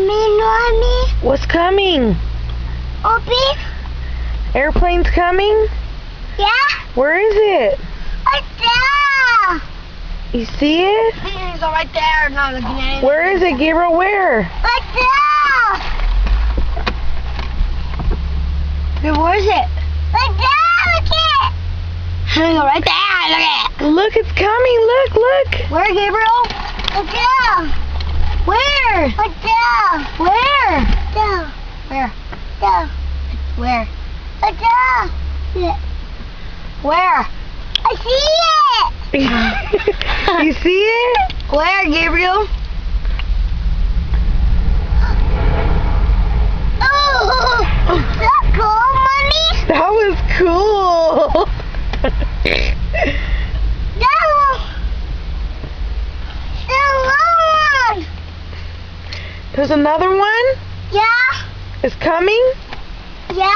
Mommy. What's coming? Open. Airplane's coming? Yeah. Where is it? Right there. You see it? It's right there. Not looking at it. Where is it, Gabriel? Where? Right there. Hey, where is it? Right there. Look it. Right there. Look at it. Look, it's coming. Look. Where, Gabriel? Right there. Where? Right there. Where? There. Where? There. Where? Right there. Yeah. Where? I see it. You see it? Where, Gabriel? Oh, that's cool, Mommy. That was cool. The long one. There's another one? Yeah. It's coming? Yeah.